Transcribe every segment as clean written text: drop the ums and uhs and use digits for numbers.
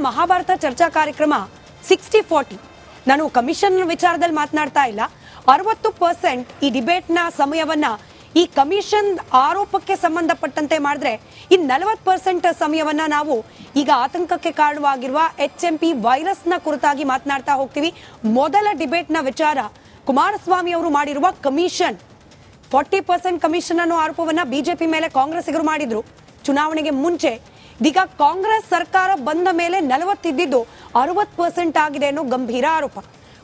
ಮಹಾಭಾರತ ಚರ್ಚಾ ಕಾರ್ಯಕ್ರಮ 60-40. ನಾನು ಕಮಿಷನ್ ವಿಚಾರದಲ್ಲಿ ಮಾತನಾಡ್ತಾ ಇಲ್ಲ. 60% ಈ ಡಿಬೇಟ್ನ ಸಮಯವನ್ನ ಈ ಕಮಿಷನ್ ಆರೋಪಕ್ಕೆ ಸಂಬಂಧಪಟ್ಟಂತೆ ಮಾಡಿದ್ರೆ ಇನ್ನು 40% ಸಮಯವನ್ನ ನಾವು ಈಗ ಆತಂಕಕ್ಕೆ ಕಾರಣವಾಗಿರುವ HMP ವೈರಸ್ನ ಕುರಿತಾಗಿ ಮಾತನಾಡ್ತಾ ಹೋಗ್ತೀವಿ. ಮೊದಲ ಡಿಬೇಟ್ನ ವಿಚಾರ ಕುಮಾರಸ್ವಾಮಿ ಅವರು ಮಾಡಿರುವ ಕಮಿಷನ್. 40% ಕಮಿಷನ್ ಅನ್ನೋ ಆರೋಪವನ್ನ ಬಿಜೆಪಿ ಮೇಲೆ ಕಾಂಗ್ರೆಸ್ಸಿಗರು ಮಾಡಿದ್ರು ಚುನಾವಣೆಗೆ ಮುಂಚೆ. ಇದೀಗ ಕಾಂಗ್ರೆಸ್ ಸರ್ಕಾರ ಬಂದ ಮೇಲೆ 40 ಇದ್ದಿದ್ದು 60% ಆಗಿದೆ ಅನ್ನೋ ಗಂಭೀರ ಆರೋಪ.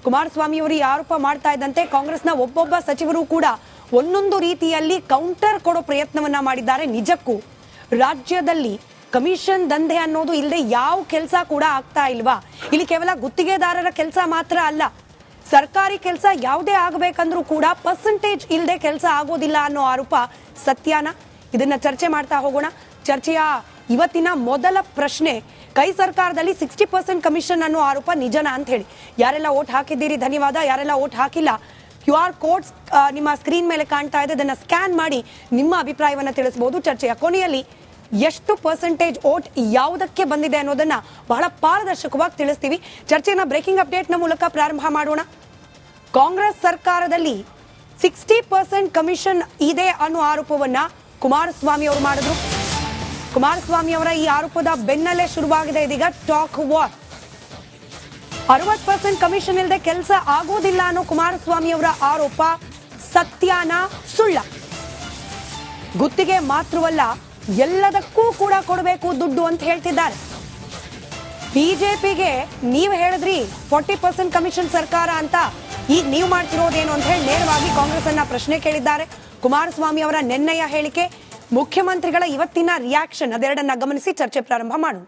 ಕುಮಾರಸ್ವಾಮಿ ಅವರು ಈ ಆರೋಪ ಮಾಡ್ತಾ ಇದ್ದಂತೆ ಕಾಂಗ್ರೆಸ್ನ ಒಬ್ಬೊಬ್ಬ ಸಚಿವರು ಕೂಡ ಒಂದೊಂದು ರೀತಿಯಲ್ಲಿ ಕೌಂಟರ್ ಕೊಡೋ ಪ್ರಯತ್ನವನ್ನ ಮಾಡಿದ್ದಾರೆ. ನಿಜಕ್ಕೂ ರಾಜ್ಯದಲ್ಲಿ ಕಮಿಷನ್ ದಂಧೆ ಅನ್ನೋದು ಇಲ್ಲದೆ ಯಾವ ಕೆಲಸ ಕೂಡ ಆಗ್ತಾ ಇಲ್ವಾ? ಇಲ್ಲಿ ಕೇವಲ ಗುತ್ತಿಗೆದಾರರ ಕೆಲಸ ಮಾತ್ರ ಅಲ್ಲ, ಸರ್ಕಾರಿ ಕೆಲಸ ಯಾವುದೇ ಆಗಬೇಕಂದ್ರೂ ಕೂಡ ಪರ್ಸೆಂಟೇಜ್ ಇಲ್ಲದೆ ಕೆಲಸ ಆಗೋದಿಲ್ಲ ಅನ್ನೋ ಆರೋಪ ಸತ್ಯಾನ? ಇದನ್ನ ಚರ್ಚೆ ಮಾಡ್ತಾ ಹೋಗೋಣ. ಚರ್ಚೆಯ ಇವತ್ತಿನ ಮೊದಲ ಪ್ರಶ್ನೆ, ಕೈ ಸರ್ಕಾರದಲ್ಲಿ 60% ಕಮಿಷನ್ ಅನ್ನೋ ಆರೋಪ ನಿಜನಾ ಅಂತ ಹೇಳಿ. ಯಾರೆಲ್ಲ ಓಟ್ ಹಾಕಿದ್ದೀರಿ ಧನ್ಯವಾದ, ಯಾರೆಲ್ಲ ಓಟ್ ಹಾಕಿಲ್ಲ QR ಕೋಡ್ಸ್ ನಿಮ್ಮ ಸ್ಕ್ರೀನ್ ಮೇಲೆ ಕಾಣ್ತಾ ಇದೆ, ಅದನ್ನ ಸ್ಕ್ಯಾನ್ ಮಾಡಿ ನಿಮ್ಮ ಅಭಿಪ್ರಾಯವನ್ನ ತಿಳಿಸಬಹುದು. ಚರ್ಚೆಯ ಕೊನೆಯಲ್ಲಿ ಎಷ್ಟು ಪರ್ಸೆಂಟೇಜ್ ಓಟ್ ಯಾವುದಕ್ಕೆ ಬಂದಿದೆ ಅನ್ನೋದನ್ನ ಬಹಳ ಪಾರದರ್ಶಕವಾಗಿ ತಿಳಿಸ್ತೀವಿ. ಚರ್ಚೆನ ಬ್ರೇಕಿಂಗ್ ಅಪ್ಡೇಟ್ನ ಮೂಲಕ ಪ್ರಾರಂಭ ಮಾಡೋಣ. ಕಾಂಗ್ರೆಸ್ ಸರ್ಕಾರದಲ್ಲಿ 60% ಕಮಿಷನ್ ಇದೆ ಅನ್ನೋ ಆರೋಪವನ್ನ ಕುಮಾರಸ್ವಾಮಿ ಅವರು ಮಾಡಿದ್ರು. ಕುಮಾರಸ್ವಾಮಿ ಅವರ ಈ ಆರೋಪದ ಬೆನ್ನಲ್ಲೇ ಶುರುವಾಗಿದೆ ಇದೀಗ ಟಾಕ್ ವಾರ್. 60% ಕಮಿಷನ್ ಇಲ್ಲದೆ ಕೆಲಸ ಆಗೋದಿಲ್ಲ ಅನ್ನೋ ಕುಮಾರಸ್ವಾಮಿ ಅವರ ಆರೋಪ ಸತ್ಯಾನ ಸುಳ್ಳ? ಗುತ್ತಿಗೆ ಮಾತ್ರವಲ್ಲ, ಎಲ್ಲದಕ್ಕೂ ಕೂಡ ಕೊಡಬೇಕು ದುಡ್ಡು ಅಂತ ಹೇಳ್ತಿದ್ದಾರೆ. ಬಿಜೆಪಿಗೆ ನೀವು ಹೇಳಿದ್ರಿ 40% ಕಮಿಷನ್ ಸರ್ಕಾರ ಅಂತ, ಈಗ ನೀವು ಮಾಡ್ತಿರೋದೇನು ಅಂತ ಹೇಳಿ ನೇರವಾಗಿ ಕಾಂಗ್ರೆಸ್ ಅನ್ನ ಪ್ರಶ್ನೆ ಕೇಳಿದ್ದಾರೆ. ಕುಮಾರಸ್ವಾಮಿ ಅವರ ನೆನ್ನೆಯ ಹೇಳಿಕೆ, ಮುಖ್ಯಮಂತ್ರಿಗಳ ಇವತ್ತಿನ ರಿಯಾಕ್ಷನ್, ಅದೆರಡನ್ನ ಗಮನಿಸಿ ಚರ್ಚೆ ಪ್ರಾರಂಭ ಮಾಡೋಣ.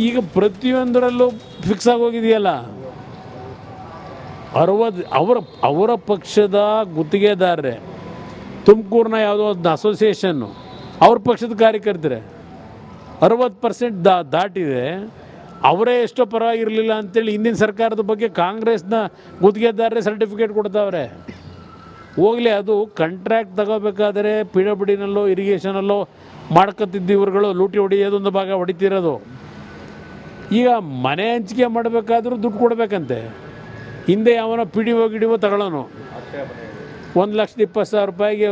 ಈಗ ಪ್ರತಿಯೊಂದರಲ್ಲೂ ಫಿಕ್ಸ್ ಆಗೋಗಿದೆಯಲ್ಲ. 60 ಅವರ ಪಕ್ಷದ ಗುತ್ತಿಗೆದಾರರೇ, ತುಮಕೂರಿನ ಯಾವುದೋ ಒಂದು ಅಸೋಸಿಯೇಷನ್ನು ಅವ್ರ ಪಕ್ಷದ ಕಾರ್ಯಕರ್ತರೆ 60% ದಾಟಿದೆ. ಅವರೇ ಎಷ್ಟೋ ಪರವಾಗಿರಲಿಲ್ಲ ಅಂತೇಳಿ ಹಿಂದಿನ ಸರ್ಕಾರದ ಬಗ್ಗೆ ಕಾಂಗ್ರೆಸ್ನ ಗುತ್ತಿಗೆದಾರರೇ ಸರ್ಟಿಫಿಕೇಟ್ ಕೊಡ್ತಾವ್ರೆ. ಹೋಗಲಿ, ಅದು ಕಾಂಟ್ರಾಕ್ಟ್ ತಗೋಬೇಕಾದ್ರೆ PWDನಲ್ಲೋ ಇರಿಗೇಷನಲ್ಲೋ ಮಾಡ್ಕೊತಿದ್ದು ಇವ್ರುಗಳು ಲೂಟಿ ಹೊಡೆಯೋದೊಂದು ಭಾಗ ಹೊಡಿತಿರೋದು. ಈಗ ಮನೆ ಹಂಚಿಕೆ ಮಾಡಬೇಕಾದ್ರೂ ದುಡ್ಡು ಕೊಡಬೇಕಂತೆ. ಹಿಂದೆ ಯಾವನೋ PDO ಗಿಡಿಒ ತಗೊಳ್ಳೋನು 1,20,000 ರೂಪಾಯಿಗೆ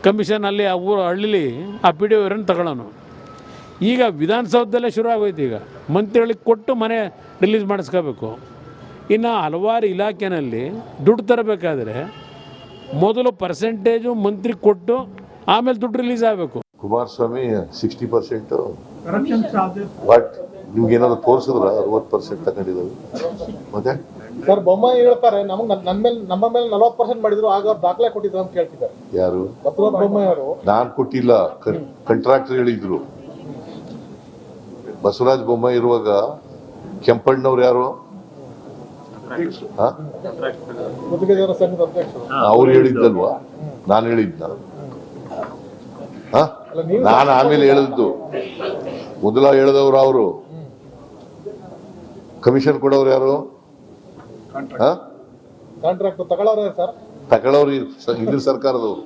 ಕಮಿಷನ್ ಅಲ್ಲಿ ಆ ಊರು ಹಳ್ಳಿಲಿ ಆ PDO ಇವರನ್ನು ತಗೊಳ್ಳೋನು. ಈಗ ವಿಧಾನಸೌಧದಲ್ಲೇ ಶುರು ಆಗೋಯ್ತು. ಈಗ ಮಂತ್ರಿಗಳಿಗೆ ಕೊಟ್ಟು ಮನೆ ರಿಲೀಸ್ ಮಾಡಿಸ್ಕೋಬೇಕು. ಇನ್ನು ಹಲವಾರು ಇಲಾಖೆಯಲ್ಲಿ ದುಡ್ಡು ತರಬೇಕಾದ್ರೆ ಮೊದಲು ಪರ್ಸೆಂಟೇಜು ಮಂತ್ರಿ ಕೊಟ್ಟು ಆಮೇಲೆ ದುಡ್ಡು ರಿಲೀಸ್ ಆಗಬೇಕು. ಕುಮಾರಸ್ವಾಮಿ 60% ವಾಟ್ ನಿಮ್ಗೆ ಏನಾದ್ರು ತೋರಿಸಿದ್ರ 60% ತಗೊಂಡಿದ್ದಾರೆ? ಮತ್ತೆ ಸರ್ ಬೊಮ್ಮಾಯಿ ಹೇಳ್ತಾರೆ ನಮ್ಮ ಮೇಲೆ 40% ಮಾಡಿದ್ರು, ಆಗ ಅವ್ರು ದಾಖಲೆ ಕೊಟ್ಟಿದ್ರು ಅಂತ ಕೇಳ್ತಿದ್ದಾರೆ. ಯಾರು? ಬಸವರಾಜ ಬೊಮ್ಮಾಯಿ ಅವರು. ನಾನ್ ಕೊಟ್ಟಿಲ್ಲ, ಕಾಂಟ್ರಾಕ್ಟರ್ ಹೇಳಿದ್ರು. ಬಸವರಾಜ ಬೊಮ್ಮಾಯಿ ಇರುವಾಗ ಕೆಂಪಣ್ಣವ್ರು ಯಾರು? ಅವ್ರು ಹೇಳಿದ್ದಲ್ವಾ? ನಾನು ಹೇಳಿದ್ನ? ನಾನು ಆಮೇಲೆ ಹೇಳಿದ್ದು. ಮೊದಲ ಹೇಳಿದವ್ರು ಅವರು. ಕಮಿಷನ್ ಕೊಡೋರು ಯಾರು? ತಗೊಳ್ಳೋರು ಹಿಂದಿನ ಸರ್ಕಾರದವರು.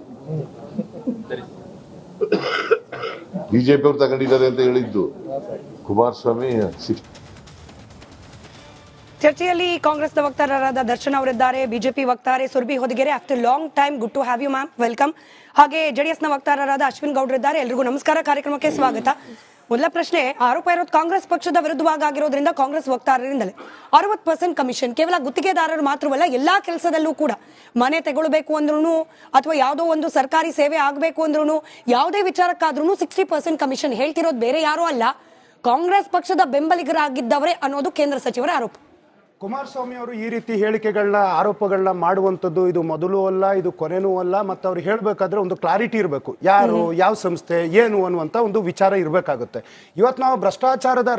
ಬಿಜೆಪಿ ಅವ್ರು ತಗೊಂಡಿದ್ದಾರೆ ಅಂತ ಹೇಳಿದ್ದು. ಕುಮಾರಸ್ವಾಮಿ ಚರ್ಚೆಯಲ್ಲಿ ಕಾಂಗ್ರೆಸ್ನ ವಕ್ತಾರರಾದ ದರ್ಶನ್ ಅವರಿದ್ದಾರೆ, ಬಿಜೆಪಿ ವಕ್ತಾರೆ Surbhi Hodigere. After long time, good to have you ma'am, welcome. ಹಾಗೆ ಜೆಡಿಎಸ್ನ ವಕ್ತಾರರಾದ ಅಶ್ವಿನ್ ಗೌಡ್ರಿದ್ದಾರೆ. ಎಲ್ರಿಗೂ ನಮಸ್ಕಾರ, ಕಾರ್ಯಕ್ರಮಕ್ಕೆ ಸ್ವಾಗತ. ಮೊದಲ ಪ್ರಶ್ನೆ, ಆರೋಪ ಇರೋದು ಕಾಂಗ್ರೆಸ್ ಪಕ್ಷದ ವಿರುದ್ಧವಾಗಿ ಆಗಿರೋದ್ರಿಂದ ಕಾಂಗ್ರೆಸ್ ವಕ್ತಾರರಿಂದಲೇ 60% ಕಮಿಷನ್ ಕೇವಲ ಗುತ್ತಿಗೆದಾರರು ಮಾತ್ರವಲ್ಲ, ಎಲ್ಲಾ ಕೆಲಸದಲ್ಲೂ ಕೂಡ ಮನೆ ತಗೊಳ್ಬೇಕು ಅಂದ್ರೂ ಅಥವಾ ಯಾವುದೋ ಒಂದು ಸರ್ಕಾರಿ ಸೇವೆ ಆಗಬೇಕು ಅಂದ್ರೂ ಯಾವುದೇ ವಿಚಾರಕ್ಕಾದ್ರೂ 60% ಕಮಿಷನ್ ಹೇಳ್ತಿರೋದು ಬೇರೆ ಯಾರೂ ಅಲ್ಲ, ಕಾಂಗ್ರೆಸ್ ಪಕ್ಷದ ಬೆಂಬಲಿಗರಾಗಿದ್ದವರೇ ಅನ್ನೋದು ಕೇಂದ್ರ ಸಚಿವರ ಆರೋಪ. ಕುಮಾರಸ್ವಾಮಿ ಅವರು ಈ ರೀತಿ ಹೇಳಿಕೆಗಳನ್ನ ಆರೋಪಗಳನ್ನ ಮಾಡುವಂಥದ್ದು ಇದು ಮೊದಲು ಅಲ್ಲ, ಇದು ಕೊನೆನೂ ಅಲ್ಲ. ಮತ್ತು ಅವ್ರು ಹೇಳಬೇಕಾದ್ರೆ ಒಂದು ಕ್ಲಾರಿಟಿ ಇರಬೇಕು, ಯಾರು, ಯಾವ ಸಂಸ್ಥೆ, ಏನು ಅನ್ನುವಂಥ ಒಂದು ವಿಚಾರ ಇರಬೇಕಾಗುತ್ತೆ. ಇವತ್ತು ನಾವು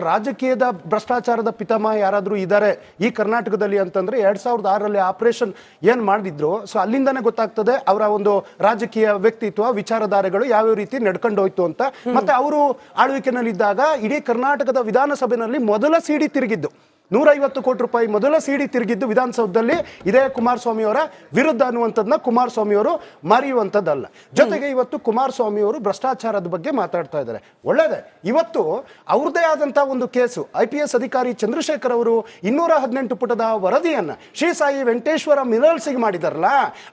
ರಾಜಕೀಯದ ಭ್ರಷ್ಟಾಚಾರದ ಪಿತಾಮಹ ಯಾರಾದರೂ ಇದ್ದಾರೆ ಈ ಕರ್ನಾಟಕದಲ್ಲಿ ಅಂತಂದ್ರೆ 2006ರಲ್ಲಿ ಆಪರೇಷನ್ ಏನು ಮಾಡಿದ್ರು, ಸೊ ಅಲ್ಲಿಂದಾನೇ ಗೊತ್ತಾಗ್ತದೆ ಅವರ ಒಂದು ರಾಜಕೀಯ ವ್ಯಕ್ತಿತ್ವ, ವಿಚಾರಧಾರೆಗಳು ಯಾವ್ಯಾವ ರೀತಿ ನಡ್ಕೊಂಡು ಹೋಯ್ತು ಅಂತ. ಮತ್ತೆ ಅವರು ಆಳ್ವಿಕೆನಲ್ಲಿದ್ದಾಗ ಇಡೀ ಕರ್ನಾಟಕದ ವಿಧಾನಸಭೆಯಲ್ಲಿ ಮೊದಲ ಸಿಡಿ ತಿರುಗಿದ್ದು 150 ಕೋಟಿ ರೂಪಾಯಿ ಮೊದಲ ಸಿಡಿ ತಿರುಗಿದ್ದು ವಿಧಾನಸೌಧದಲ್ಲಿ ಇದೇ ಕುಮಾರಸ್ವಾಮಿ ಅವರ ವಿರುದ್ಧ ಅನ್ನುವಂಥದ್ದನ್ನ ಕುಮಾರಸ್ವಾಮಿ ಅವರು ಮರೆಯುವಂಥದ್ದಲ್ಲ. ಜೊತೆಗೆ ಇವತ್ತು ಕುಮಾರಸ್ವಾಮಿ ಅವರು ಭ್ರಷ್ಟಾಚಾರದ ಬಗ್ಗೆ ಮಾತಾಡ್ತಾ ಇದ್ದಾರೆ. ಒಳ್ಳೇದೇ, ಇವತ್ತು ಅವ್ರದೇ ಆದಂತಹ ಒಂದು ಕೇಸು IPS ಅಧಿಕಾರಿ ಚಂದ್ರಶೇಖರ್ ಅವರು 218 ಪುಟದ ವರದಿಯನ್ನ ಶ್ರೀ ಸಾಯಿ ವೆಂಕಟೇಶ್ವರ ಮಿನರಲ್ಸ್ಗೆ ಮಾಡಿದಾರಲ್ಲ,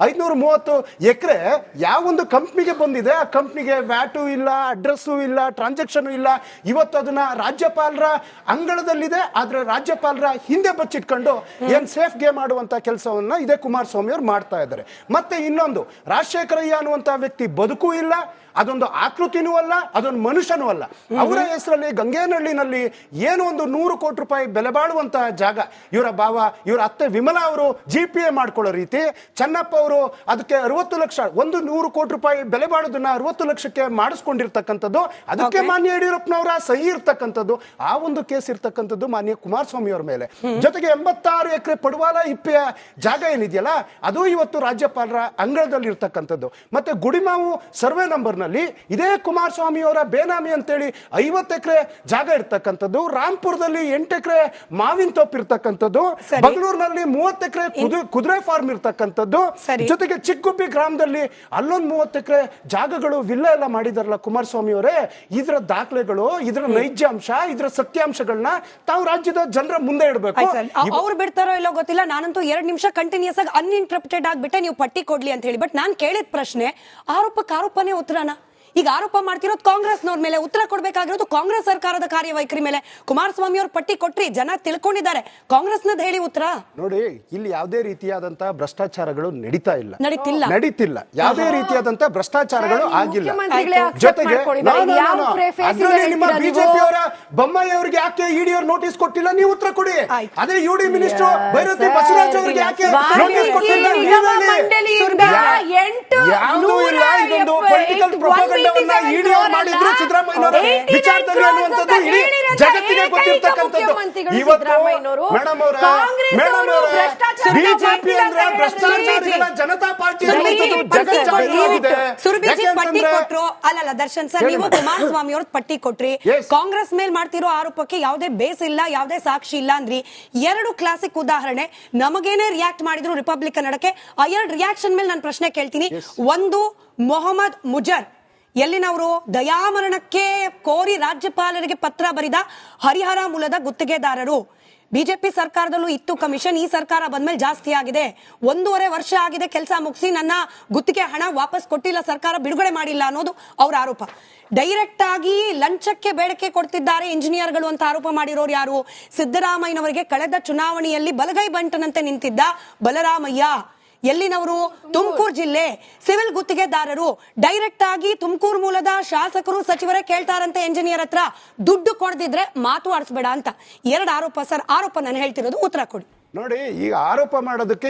530 ಎಕರೆ ಯಾವೊಂದು ಕಂಪ್ನಿಗೆ ಬಂದಿದೆ, ಆ ಕಂಪ್ನಿಗೆ ವ್ಯಾಟು ಇಲ್ಲ, ಅಡ್ರೆಸ್ಸು ಇಲ್ಲ, ಟ್ರಾನ್ಸಾಕ್ಷನ್ ಇಲ್ಲ. ಇವತ್ತು ಅದನ್ನ ರಾಜ್ಯಪಾಲರ ಅಂಗಳದಲ್ಲಿದೆ, ಆದ್ರೆ ರಾಜ್ಯಪಾಲರ ಹಿಂದೆ ಬಚ್ಚಿಟ್ಕೊಂಡು ಏನ್ ಸೇಫ್ ಗೇಮ್ ಮಾಡುವಂತ ಕೆಲಸವನ್ನ ಇದೇ ಕುಮಾರಸ್ವಾಮಿ ಅವರು ಮಾಡ್ತಾ ಇದ್ದಾರೆ. ಮತ್ತೆ ಇನ್ನೊಂದು, ರಾಜಶೇಖರಯ್ಯ ಅನ್ನುವಂತ ವ್ಯಕ್ತಿ ಬದುಕೂ ಇಲ್ಲ, ಅದೊಂದು ಆಕೃತಿನೂ ಅಲ್ಲ, ಅದೊಂದು ಮನುಷ್ಯನೂ ಅಲ್ಲ. ಅವರ ಹೆಸರಲ್ಲಿ ಗಂಗೇನಹಳ್ಳಿನಲ್ಲಿ ಏನು ಒಂದು 100 ಕೋಟಿ ರೂಪಾಯಿ ಬೆಲೆ ಬಾಳುವಂತಹ ಜಾಗ, ಇವರ ಭಾವ, ಇವರ ಅತ್ತೆ ವಿಮಲಾ ಅವರು GPA ಮಾಡ್ಕೊಳ್ಳೋ ರೀತಿ, ಚೆನ್ನಪ್ಪ ಅವರು ಅದಕ್ಕೆ 60 ಲಕ್ಷ, ಒಂದು 100 ಕೋಟಿ ರೂಪಾಯಿ ಬೆಲೆ ಬಾಳೋದನ್ನ 60 ಲಕ್ಷಕ್ಕೆ ಮಾಡಿಸ್ಕೊಂಡಿರ್ತಕ್ಕಂಥದ್ದು, ಅದಕ್ಕೆ ಮಾನ್ಯ ಯಡಿಯೂರಪ್ಪನವರ ಸಹಿ ಇರ್ತಕ್ಕಂಥದ್ದು, ಆ ಒಂದು ಕೇಸ್ ಇರ್ತಕ್ಕಂಥದ್ದು ಮಾನ್ಯ ಕುಮಾರಸ್ವಾಮಿ ಅವರ ಮೇಲೆ. ಜೊತೆಗೆ 86 ಎಕರೆ ಪಡುವಾಲ ಹಿಪ್ಪೆಯ ಜಾಗ ಏನಿದೆಯಲ್ಲ, ಅದು ಇವತ್ತು ರಾಜ್ಯಪಾಲರ ಅಂಗಳದಲ್ಲಿ ಇರ್ತಕ್ಕಂಥದ್ದು. ಮತ್ತೆ ಗುಡಿಮಾವು ಸರ್ವೆ ನಂಬರ್ ಇದೇ ಕುಮಾರಸ್ವಾಮಿ ಅವರ ಬೇನಾಮಿ ಅಂತೇಳಿ 50 ಎಕರೆ ಜಾಗ ಇರ್ತಕ್ಕಂಥದ್ದು, ರಾಂಪುರದಲ್ಲಿ 8 ಎಕರೆ ಮಾವಿನ ತೋಪ್ ಇರ್ತಕ್ಕಂಥದ್ದು, ಬೆಂಗಳೂರಿನಲ್ಲಿ 30 ಎಕರೆ ಕುದುರೆ ಫಾರ್ಮ್ ಇರ್ತಕ್ಕಂಥದ್ದು, ಜೊತೆಗೆ ಚಿಕ್ಕಗುಬ್ಬಿ ಗ್ರಾಮದಲ್ಲಿ ಅಲ್ಲೊಂದು 30 ಎಕರೆ ಜಾಗಗಳು ವಿಲ್ಲ ಎಲ್ಲ ಮಾಡಿದಾರಲ್ಲ ಕುಮಾರಸ್ವಾಮಿ ಅವರೇ. ಇದರ ದಾಖಲೆಗಳು, ಇದರ ನೈಜಾಂಶ, ಇದರ ಸತ್ಯಾಂಶಗಳನ್ನ ತಾವು ರಾಜ್ಯದ ಜನರ ಮುಂದೆ ಇಡಬೇಕು. ಅವ್ರು ಬಿಡ್ತಾರೋ ಇಲ್ಲೋ ಗೊತ್ತಿಲ್ಲ, ನಾನಂತೂ 2 ನಿಮಿಷ ಕಂಟಿನ್ಯೂಸ್ ಆಗಿ ಅನ್ಇಂಟರ್ಪ್ರಿಟೆಡ್ ಆಗ್ಬಿಟ್ಟೆ ನೀವು ಪಟ್ಟಿ ಕೊಡ್ಲಿ ಅಂತ ಹೇಳಿ. ಬಟ್ ನಾನು ಕೇಳಿದ ಪ್ರಶ್ನೆ ಆರೋಪಕ್ಕೆ ಆರೋಪನೇ ಉತ್ತರನ. ಈಗ ಆರೋಪ ಮಾಡ್ತಿರೋದು ಕಾಂಗ್ರೆಸ್ನವ್ರ ಮೇಲೆ, ಉತ್ತರ ಕೊಡಬೇಕಾಗಿರೋದು ಕಾಂಗ್ರೆಸ್ ಸರ್ಕಾರದ ಕಾರ್ಯವೈಖರಿ ಮೇಲೆ. ಕುಮಾರಸ್ವಾಮಿ ಅವ್ರು ಪಟ್ಟಿ ಕೊಟ್ರಿ, ಜನ ತಿಳ್ಕೊಂಡಿದ್ದಾರೆ, ಕಾಂಗ್ರೆಸ್ನದ್ ಹೇಳಿ ಉತ್ತರ. ನೋಡಿ, ಇಲ್ಲಿ ಯಾವುದೇ ರೀತಿಯಾದಂತಹ ಭ್ರಷ್ಟಾಚಾರಗಳು ನಡೀತಿಲ್ಲ. ಯಾವುದೇ ರೀತಿಯಾದಂತಹ ಭ್ರಷ್ಟಾಚಾರಗಳು ಆಗಿಲ್ಲ. ಜೊತೆಗೆ ಅದರಲ್ಲಿ ನಿಮ್ಮ ಬಿಜೆಪಿ ಅವರ ಬೊಮ್ಮಾಯಿ ಅವರಿಗೆ ಯಾಕೆ ಇಡಿ ಅವರು ನೋಟಿಸ್ ಕೊಟ್ಟಿಲ್ಲ, ನೀವು ಉತ್ತರ ಕೊಡಿ. ಅದೇ UD ಮಿನಿಸ್ಟರ್ ಭೈರತಿ ಬಸವರಾಜ್ ಅವರಿಗೆ ಯಾಕೆ ನೋಟಿಸ್ ಕೊಟ್ಟಿಲ್ಲ, ಯಾವುದೂ ಇಲ್ಲ. ಇದೊಂದು ಪೊಲಿಟಿಕಲ್ ಪ್ರೊಪಗಂಡ ಮಾಡಿದ್ರು ಸಿದ್ದರಾಮಯ್ಯನವರು ವಿಚಾರದಲ್ಲಿ ಅನ್ನುವಂಥದ್ದು ಇಡೀ ಜಗತ್ತಿಗೆ ಗೊತ್ತಿರ್ತಕ್ಕಂಥದ್ದು. ಇವತ್ತು ಮೇಡಮ್ ಅವರ ಬಿಜೆಪಿ ಅಂದ್ರೆ ಭ್ರಷ್ಟಾಚಾರಿಗಳ ಜನತಾ ಪಾರ್ಟಿ ಅಲ್ಲಲ್ಲ ದರ್ಶನ್ ಸರ್, ನೀವು ಕುಮಾರಸ್ವಾಮಿ ಅವ್ರ ಪಟ್ಟಿ ಕೊಟ್ರಿ, ಕಾಂಗ್ರೆಸ್ ಮೇಲ್ ಮಾಡ್ತಿರೋ ಆರೋಪಕ್ಕೆ ಯಾವುದೇ ಬೇಸ್ ಇಲ್ಲ, ಯಾವುದೇ ಸಾಕ್ಷಿ ಇಲ್ಲ ಅಂದ್ರಿ. 2 ಕ್ಲಾಸಿಕ್ ಉದಾಹರಣೆ, ನಮಗೇನೆ ರಿಯಾಕ್ಟ್ ಮಾಡಿದ್ರು ರಿಪಬ್ಲಿಕನ್ ಅಡಕ್ಕೆ. ಆ 2 ರಿಯಾಕ್ಷನ್ ಮೇಲೆ ನಾನು ಪ್ರಶ್ನೆ ಕೇಳ್ತೀನಿ. ಒಂದು, ಮೊಹಮ್ಮದ್ ಮುಜರ್ ಎಲ್ಲಿನವರು, ದಯಾಮರಣಕ್ಕೆ ಕೋರಿ ರಾಜ್ಯಪಾಲರಿಗೆ ಪತ್ರ ಬರೆದ ಹರಿಹರ ಮೂಲದ ಗುತ್ತಿಗೆದಾರರು. ಬಿಜೆಪಿ ಸರ್ಕಾರದಲ್ಲೂ ಇತ್ತು ಕಮಿಷನ್, ಈ ಸರ್ಕಾರ ಬಂದ್ಮೇಲೆ ಜಾಸ್ತಿ ಆಗಿದೆ. 1.5 ವರ್ಷ ಆಗಿದೆ ಕೆಲಸ ಮುಗಿಸಿ, ನನ್ನ ಗುತ್ತಿಗೆ ಹಣ ವಾಪಸ್ ಕೊಟ್ಟಿಲ್ಲ ಸರ್ಕಾರ, ಬಿಡುಗಡೆ ಮಾಡಿಲ್ಲ ಅನ್ನೋದು ಅವರ ಆರೋಪ. ಡೈರೆಕ್ಟ್ ಆಗಿ ಲಂಚಕ್ಕೆ ಬೇಡಿಕೆ ಕೊಡ್ತಿದ್ದಾರೆ ಇಂಜಿನಿಯರ್ಗಳು ಅಂತ ಆರೋಪ ಮಾಡಿರೋರು ಯಾರು? ಸಿದ್ದರಾಮಯ್ಯನವರಿಗೆ ಕಳೆದ ಚುನಾವಣೆಯಲ್ಲಿ ಬಲಗೈ ಬಂಟನಂತೆ ನಿಂತಿದ್ದ ಬಲರಾಮಯ್ಯ. ಎಲ್ಲಿನವರು? ತುಮಕೂರು ಜಿಲ್ಲೆ ಸಿವಿಲ್ ಗುತ್ತಿಗೆದಾರರು. ಡೈರೆಕ್ಟ್ ಆಗಿ ತುಮಕೂರು ಮೂಲದ ಶಾಸಕರು ಸಚಿವರೇ ಕೇಳ್ತಾರಂತೆ ಇಂಜಿನಿಯರ್ ಹತ್ರ, ದುಡ್ಡು ಕೊಡದಿದ್ರೆ ಮಾತು ಆಡಿಸ್ಬೇಡ ಅಂತ. 2 ಆರೋಪ ಸರ್. ಆರೋಪ ನಾನು ಹೇಳ್ತಿರೋದು, ಉತ್ತರ ಕೊಡಿ. ನೋಡಿ, ಈಗ ಆರೋಪ ಮಾಡೋದಕ್ಕೆ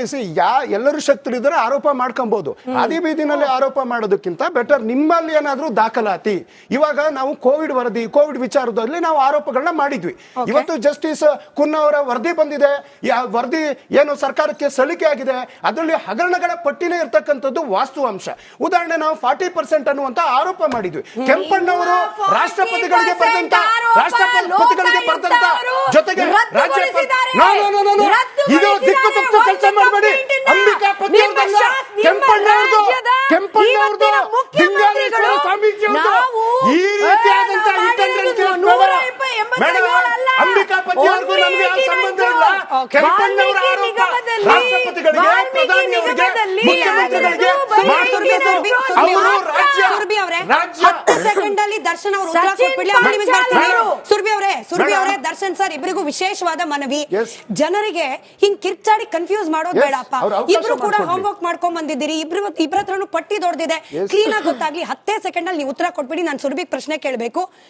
ಎಲ್ಲರೂ ಶಕ್ತರಿದ್ದಾರೆ, ಆರೋಪ ಮಾಡ್ಕೊಬಹುದು. ಆದಿ ಬೀದಿನಲ್ಲಿ ಆರೋಪ ಮಾಡೋದಕ್ಕಿಂತ ಬೆಟರ್ ನಿಮ್ಮಲ್ಲಿ ಏನಾದ್ರೂ ದಾಖಲಾತಿ. ಇವಾಗ ನಾವು ಕೋವಿಡ್ ವರದಿ, ಕೋವಿಡ್ ವಿಚಾರದಲ್ಲಿ ನಾವು ಆರೋಪಗಳನ್ನ ಮಾಡಿದ್ವಿ. ಇವತ್ತು ಜಸ್ಟಿಸ್ ಕುನ್ನ ಅವರ ವರದಿ ಬಂದಿದೆ, ವರದಿ ಏನು ಸರ್ಕಾರಕ್ಕೆ ಸಲ್ಲಿಕೆ ಆಗಿದೆ, ಅದರಲ್ಲಿ ಹಗರಣಗಳ ಪಟ್ಟಿನೇ ಇರ್ತಕ್ಕಂಥದ್ದು ವಾಸ್ತವಾಂಶ. ಉದಾಹರಣೆ, ನಾವು 40% ಅನ್ನುವಂತ ಆರೋಪ ಮಾಡಿದ್ವಿ. ಕೆಂಪಣ್ಣವರು ರಾಷ್ಟ್ರಪತಿಗಳಿಗೆ ಬರೆದಂತ ಜೊತೆಗೆ ಇದು ದಿಕ್ಕು ತಪ್ಪು ಕೆಲಸ ಮಾಡಬೇಡಿ. ಅಂಬಿಕಾ ಪತಿ ಕೆಂಪಣ್ಣವ್ರದು ಲಿಂಗಾಲೇಶ್ವರ ಸ್ವಾಮೀಜಿ ಈ ರೀತಿಯಾದಂತಹ ಅಂಬಿಕಾ ಪತಿ ಅವ್ರಿಗೂ ನಮಗೆ ಯಾವ ಸಂಬಂಧ ಇಲ್ಲ. ಕೆಂಪಣ್ಣವರ ಆರೋಪ ರಾಷ್ಟ್ರಪತಿಗಳಿಗೆ, ಪ್ರಧಾನಿಯವರಿಗೆ, ಮುಖ್ಯಮಂತ್ರಿಗಳಿಗೆ ಅವರು ರಾಜ್ಯ 10 ಸೆಕೆಂಡ್ ಅಲ್ಲಿ ದರ್ಶನ್ ಅವರು ಉತ್ತರ ಕೊಟ್ಬಿಡ್ಲಿ. ಸುರ್ಬಿ ಅವರೇ, ದರ್ಶನ್ ಸರ್ ಇಬ್ಬರಿಗೂ ವಿಶೇಷವಾದ ಮನವಿ. ಜನರಿಗೆ ಹಿಂಗ್ ಕಿರ್ಚಾಡಿ ಕನ್ಫ್ಯೂಸ್ ಮಾಡೋದು ಬೇಡಪ್ಪ. ಇಬ್ರು ಕೂಡ ಹೋಮ್ ವರ್ಕ್ ಮಾಡ್ಕೊಂಡ್ ಬಂದಿದ್ದೀರಿ, ಇಬ್ಬರ ಹತ್ರನು ಪಟ್ಟಿ ದೊಡ್ದಿದೆ, ಕ್ಲೀನ್ ಆಗಿ ಗೊತ್ತಾಗ್ಲಿ. 10 ಸೆಕೆಂಡ್ ಅಲ್ಲಿ ನೀವು ಉತ್ತರ ಕೊಟ್ಬಿಡಿ. ನಾನು ಸುರ್ಬಿಗ್ ಪ್ರಶ್ನೆ ಕೇಳಬೇಕು.